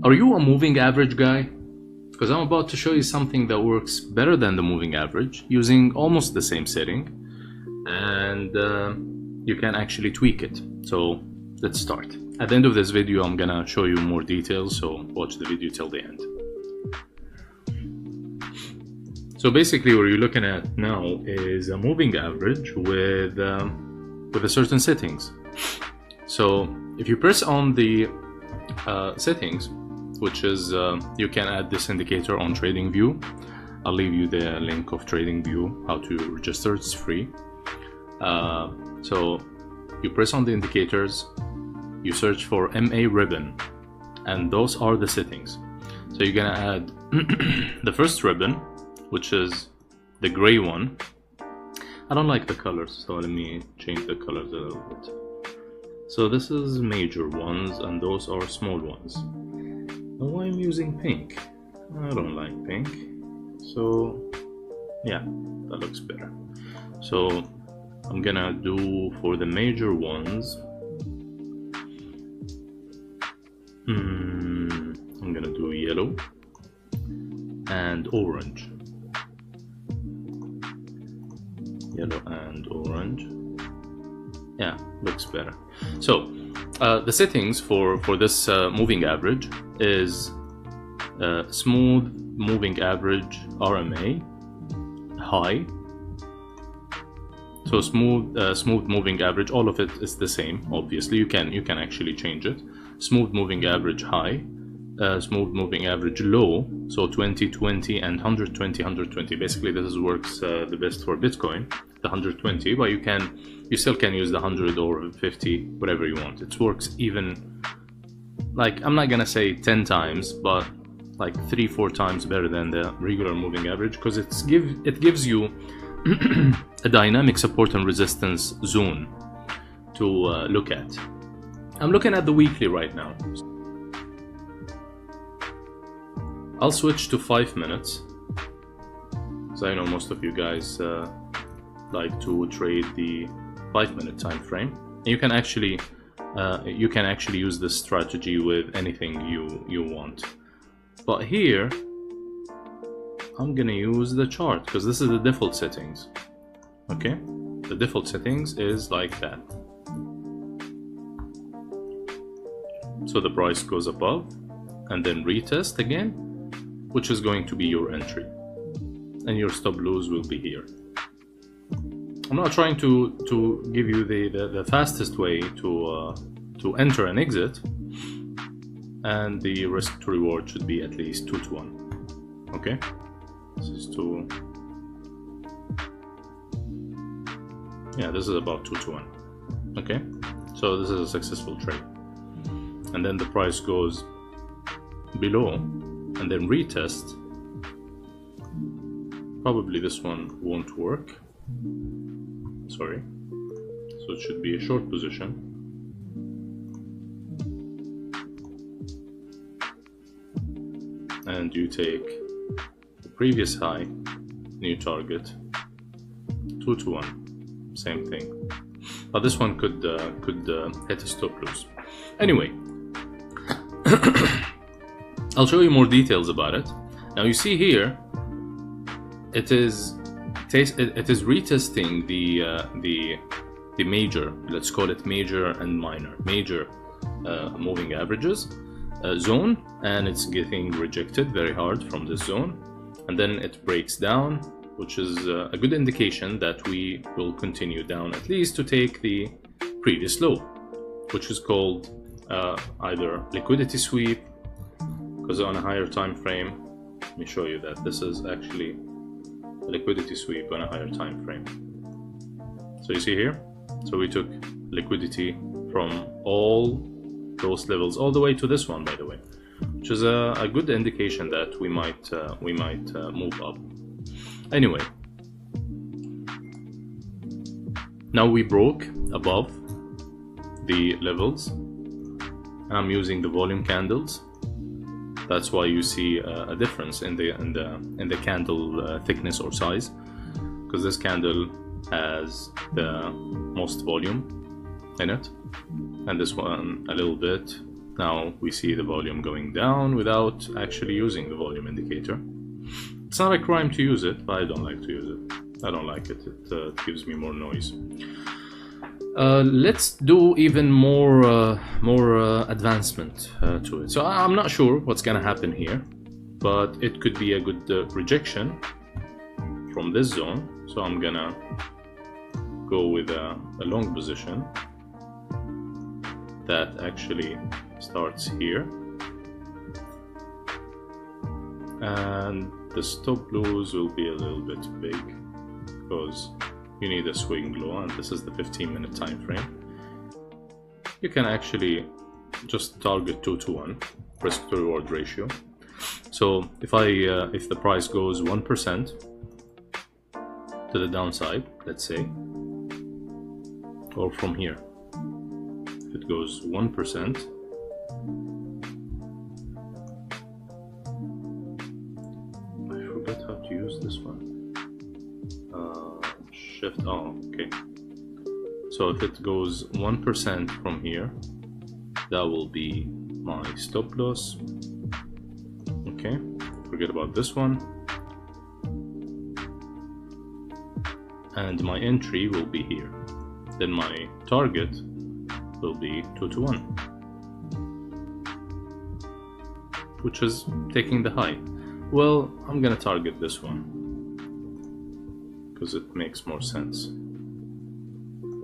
Are you a moving average guy? Because I'm about to show you something that works better than the moving average using almost the same setting, and you can actually tweak it. So let's start. At the end of this video I'm gonna show you more details, so watch the video till the end. So basically what you're looking at now is a moving average with a certain settings. So if you press on the settings, which is you can add this indicator on TradingView. I'll leave you the link of TradingView, how to register, it's free. So you press on the indicators, you search for MA ribbon, and those are the settings. So you're gonna add the first ribbon, which is the gray one. I don't like the colors, so let me change the colors a little bit. So this is major ones and those are small ones. Now I'm using pink. I don't like pink, so yeah, that looks better. So I'm gonna do for the major ones, I'm gonna do yellow and orange. Yellow and orange. Yeah, looks better. So the settings for this moving average is smooth moving average RMA high. So smooth moving average, all of it is the same. Obviously you can actually change it. Smooth moving average high, smooth moving average low, so 20 20 and 120 120. Basically this works the best for Bitcoin, the 120, but you still can use the 100 or 50, whatever you want. It works even, like, I'm not gonna say 10 times, but like 3-4 times better than the regular moving average, because it gives you a dynamic support and resistance zone to look at. I'm looking at the weekly right now. I'll switch to 5 minutes, because I know most of you guys like to trade the 5-minute time frame. And you can actually use this strategy with anything you want. But here I'm gonna use the chart because this is the default settings. Okay, the default settings is like that. So the price goes above and then retest again, which is going to be your entry, and your stop loss will be here. I'm not trying to give you the fastest way to enter and exit, and the risk to reward should be at least 2 to 1. Okay, this is this is about 2 to 1. Okay, so this is a successful trade, and then the price goes below and then retest. Probably this one won't work, sorry, so it should be a short position. And you take the previous high, new target, 2 to 1, same thing, but this one could hit a stop loss. Anyway, I'll show you more details about it. Now you see here, it is retesting the major, let's call it major and minor, major moving averages zone, and it's getting rejected very hard from this zone, and then it breaks down, which is a good indication that we will continue down, at least to take the previous low, which is called either liquidity sweep, because on a higher time frame, let me show you that this is actually a liquidity sweep on a higher time frame. So you see here, so we took liquidity from all those levels all the way to this one, by the way, which is a good indication that we might move up. Anyway, now we broke above the levels. I'm using the volume candles. That's why you see a difference in the candle thickness or size, because this candle has the most volume in it, and this one a little bit Now we see the volume going down without actually using the volume indicator. It's not a crime to use it, but I don't like to use it. I don't like it. It gives me more noise. Let's do even more advancement to it. So I'm not sure what's gonna happen here, but it could be a good rejection from this zone. So I'm gonna go with a long position that actually starts here, and the stop loss will be a little bit big because you need a swing low, and this is the 15-minute time frame. You can actually just target 2 to 1 risk to reward ratio. So if the price goes 1% to the downside, let's say, or from here, if it goes 1%, I forgot how to use this one. Shift, oh, okay. So if it goes 1% from here, that will be my stop loss. Okay, forget about this one. And my entry will be here. Then my target will be 2 to 1, which is taking the high. Well, I'm gonna target this one because it makes more sense.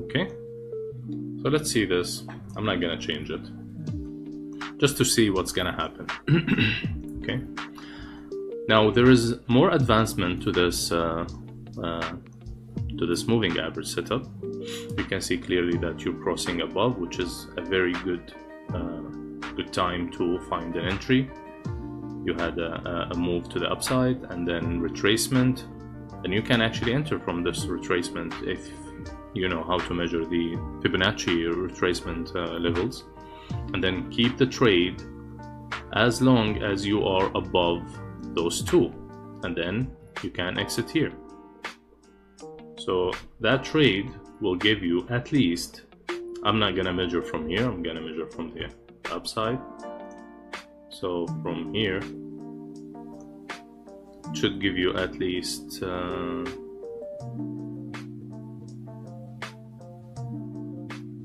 Okay, so let's see this. I'm not gonna change it, just to see what's gonna happen. Okay, now there is more advancement to this moving average setup. You can see clearly that you're crossing above, which is a very good time to find an entry. You had a move to the upside and then retracement, and you can actually enter from this retracement if you know how to measure the Fibonacci retracement levels, and then keep the trade as long as you are above those two, and then you can exit here. So that trade will give you at least, I'm not gonna measure from here, I'm gonna measure from the upside. So from here it should give you at least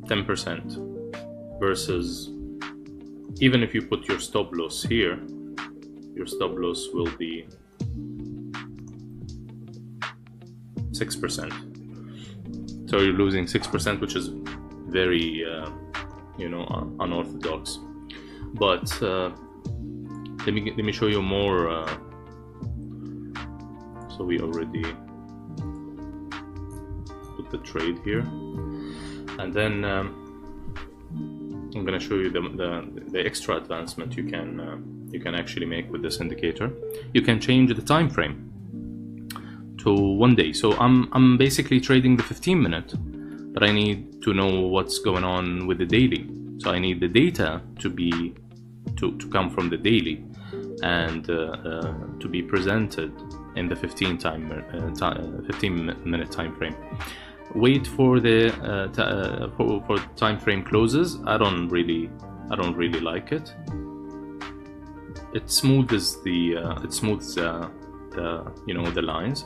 10%, versus even if you put your stop loss here, your stop loss will be 6%. So you're losing 6%, which is very unorthodox. But let me show you more. So we already put the trade here, and then I'm going to show you the extra advancement you can actually make with this indicator. You can change the time frame to 1 day. So I'm basically trading the 15-minute, but I need to know what's going on with the daily. So I need the data to come from the daily and to be presented in the 15-minute time frame. Wait for the for time frame closes. I don't really like it. It smooths the the lines.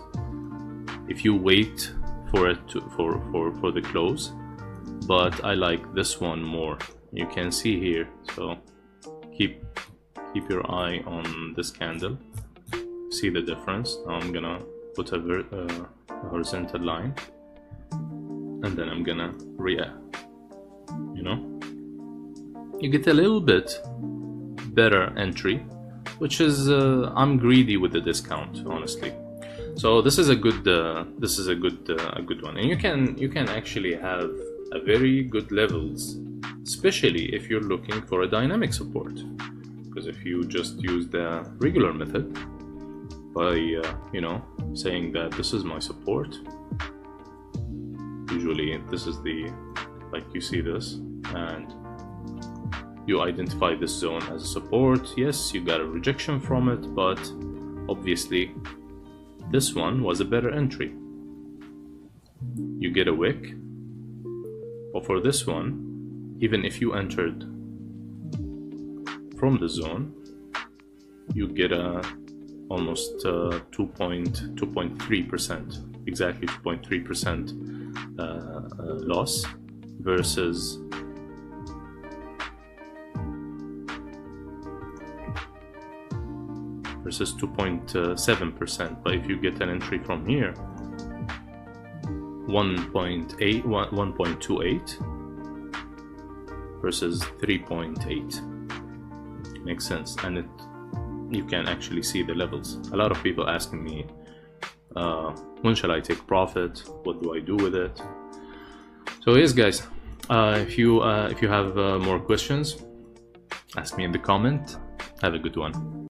If you wait for it for the close, but I like this one more. You can see here. So keep your eye on this candle. See the difference. Now I'm gonna put a horizontal line, and then I'm gonna react. You get a little bit better entry, which is I'm greedy with the discount, honestly. So this is a good one, and you can actually have a very good levels, especially if you're looking for a dynamic support. Because if you just use the regular method by saying that this is my support, usually this is like you see this, and you identify this zone as a support. Yes, you got a rejection from it, but obviously this one was a better entry. You get a wick, or for this one, even if you entered from the zone, you get a almost 2.3%, exactly 2.3% loss versus 2.7%. But if you get an entry from here, 1.28 versus 3.8, makes sense. And you can actually see the levels. A lot of people asking me, when shall I take profit? What do I do with it? So yes, guys, if you have more questions, ask me in the comment. Have a good one.